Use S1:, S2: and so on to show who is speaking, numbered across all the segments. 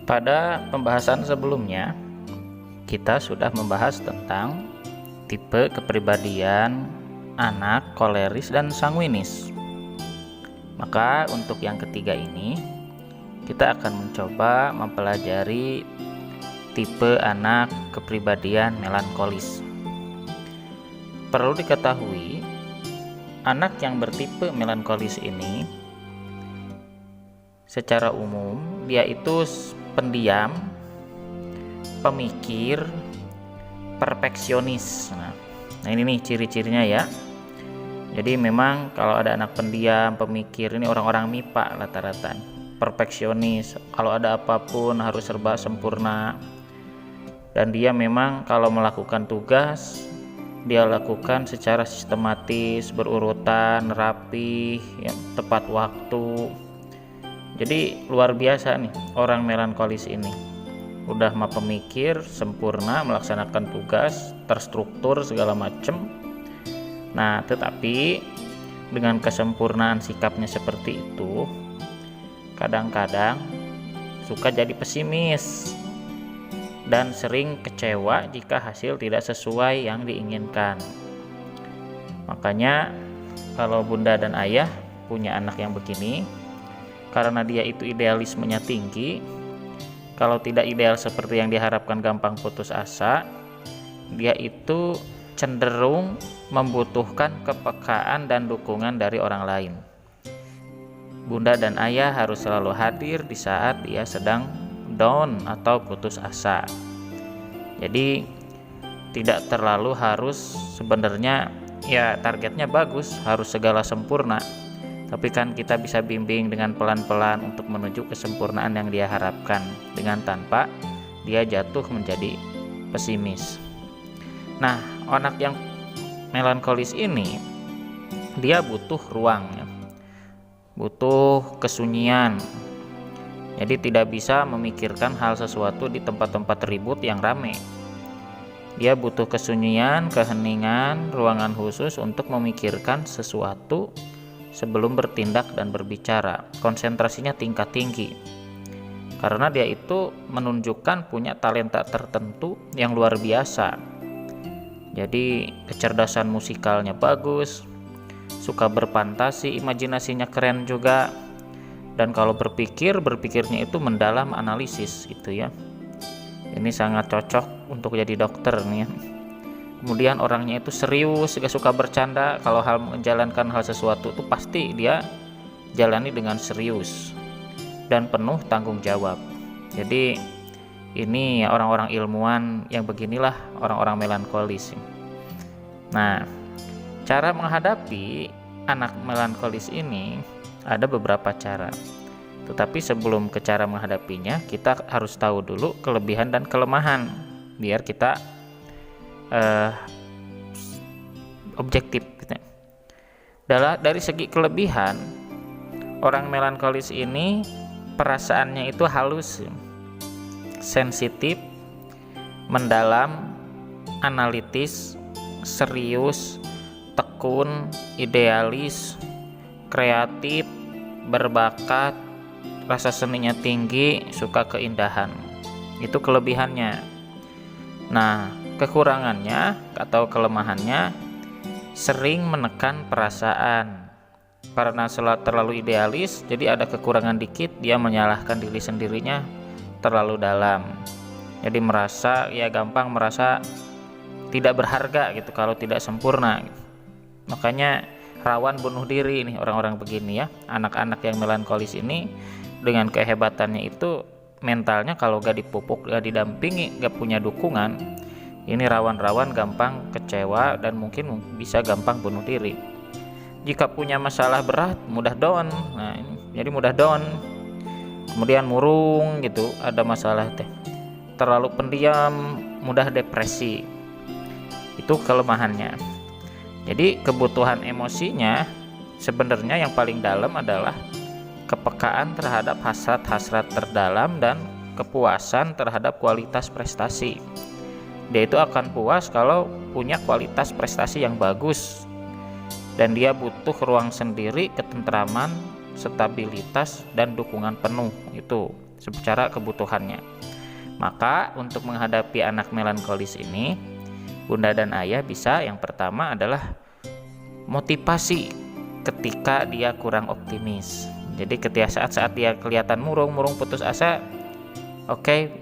S1: Pada pembahasan sebelumnya, kita sudah membahas tentang tipe kepribadian anak koleris dan sanguinis. Maka untuk yang ketiga ini, kita akan mencoba mempelajari tipe anak kepribadian melankolis. Perlu diketahui, anak yang bertipe melankolis ini secara umum dia itu pendiam, pemikir, perfeksionis. Nah ini nih ciri-cirinya ya. Jadi memang kalau ada anak pendiam, pemikir, ini orang-orang MIPA rata-rata. Perfeksionis, kalau ada apapun harus serba sempurna. Dan dia memang kalau melakukan tugas, dia lakukan secara sistematis, berurutan, rapi, ya, tepat waktu. Jadi luar biasa nih orang melankolis ini. Udah mah pemikir, sempurna, melaksanakan tugas, terstruktur segala macem. Nah, tetapi dengan kesempurnaan sikapnya seperti itu, kadang-kadang suka jadi pesimis dan sering kecewa jika hasil tidak sesuai yang diinginkan. Makanya kalau bunda dan ayah punya anak yang begini, karena dia itu idealismenya tinggi, kalau tidak ideal seperti yang diharapkan gampang putus asa, dia itu cenderung membutuhkan kepekaan dan dukungan dari orang lain. Bunda dan ayah harus selalu hadir di saat dia sedang down atau putus asa. Jadi tidak terlalu harus, sebenarnya ya targetnya bagus, harus segala sempurna. Tapi kan kita bisa bimbing dengan pelan-pelan untuk menuju kesempurnaan yang dia harapkan, dengan tanpa dia jatuh menjadi pesimis. Nah, anak yang melankolis ini dia butuh ruang, butuh kesunyian. Jadi tidak bisa memikirkan hal sesuatu di tempat-tempat ribut yang ramai. Dia butuh kesunyian, keheningan, ruangan khusus untuk memikirkan sesuatu sebelum bertindak dan berbicara. Konsentrasinya tingkat tinggi. Karena dia itu menunjukkan punya talenta tertentu yang luar biasa. Jadi kecerdasan musikalnya bagus, suka berfantasi, imajinasinya keren juga. Dan kalau berpikirnya itu mendalam, analisis gitu ya. Ini sangat cocok untuk jadi dokter nih ya. Kemudian orangnya itu serius, gak suka bercanda. Kalau menjalankan hal sesuatu itu pasti dia jalani dengan serius dan penuh tanggung jawab. Jadi ini orang-orang ilmuwan yang beginilah orang-orang melankolis. Nah, cara menghadapi anak melankolis ini ada beberapa cara. Tetapi sebelum ke cara menghadapinya, kita harus tahu dulu kelebihan dan kelemahan biar kita objektif gitu. Dari segi kelebihan, orang melankolis ini perasaannya itu halus, sensitif, mendalam, analitis, serius, tekun, idealis, kreatif, berbakat, rasa seninya tinggi, suka keindahan. Itu kelebihannya. Nah, kekurangannya atau kelemahannya sering menekan perasaan. Karena terlalu idealis, jadi ada kekurangan dikit, dia menyalahkan diri sendirinya terlalu dalam. Jadi gampang merasa tidak berharga gitu kalau tidak sempurna. Makanya rawan bunuh diri nih orang-orang begini ya. Anak-anak yang melankolis ini dengan kehebatannya itu, mentalnya kalau gak dipupuk, gak didampingi, gak punya dukungan, ini rawan-rawan gampang kecewa dan mungkin bisa gampang bunuh diri. Jika punya masalah berat, mudah down. Nah, jadi mudah down. Kemudian murung gitu, ada masalah terlalu pendiam, mudah depresi. Itu kelemahannya. Jadi kebutuhan emosinya sebenarnya yang paling dalam adalah kepekaan terhadap hasrat-hasrat terdalam dan kepuasan terhadap kualitas prestasi. Dia itu akan puas kalau punya kualitas prestasi yang bagus, dan dia butuh ruang sendiri, ketentraman, stabilitas, dan dukungan penuh. Itu secara kebutuhannya. Maka untuk menghadapi anak melankolis ini, bunda dan ayah bisa yang pertama adalah motivasi ketika dia kurang optimis. Jadi ketika saat-saat dia kelihatan murung putus asa, oke,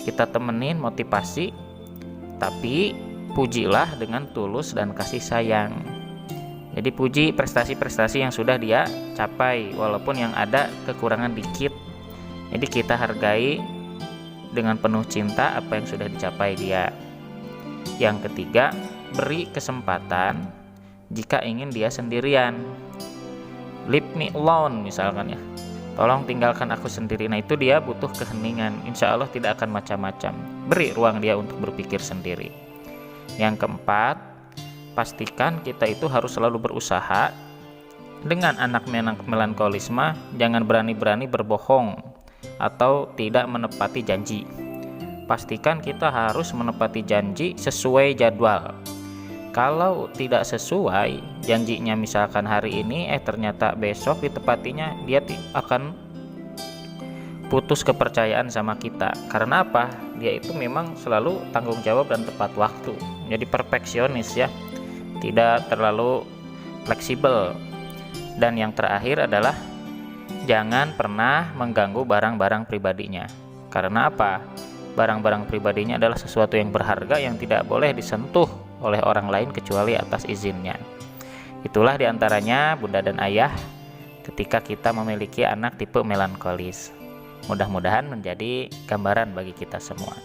S1: kita temenin, motivasi, tapi pujilah dengan tulus dan kasih sayang. Jadi puji prestasi-prestasi yang sudah dia capai, walaupun yang ada kekurangan dikit. Jadi kita hargai dengan penuh cinta apa yang sudah dicapai dia. Yang ketiga, beri kesempatan jika ingin dia sendirian. Leave me alone misalkan ya. Tolong tinggalkan aku sendiri. Nah itu dia butuh keheningan. Insya Allah tidak akan macam-macam. Beri ruang dia untuk berpikir sendiri. Yang keempat, pastikan kita itu harus selalu berusaha. Dengan anak melankolisme, jangan berani-berani berbohong atau tidak menepati janji. Pastikan kita harus menepati janji sesuai jadwal. Kalau tidak sesuai janjinya, misalkan hari ini ternyata besok ditepatinya, dia akan putus kepercayaan sama kita. Karena apa? Dia itu memang selalu tanggung jawab dan tepat waktu. Jadi perfeksionis ya, tidak terlalu fleksibel. Dan yang terakhir adalah jangan pernah mengganggu barang-barang pribadinya. Karena apa? Barang-barang pribadinya adalah sesuatu yang berharga yang tidak boleh disentuh oleh orang lain kecuali atas izinnya. Itulah diantaranya bunda dan ayah ketika kita memiliki anak tipe melankolis. Mudah-mudahan menjadi gambaran bagi kita semua.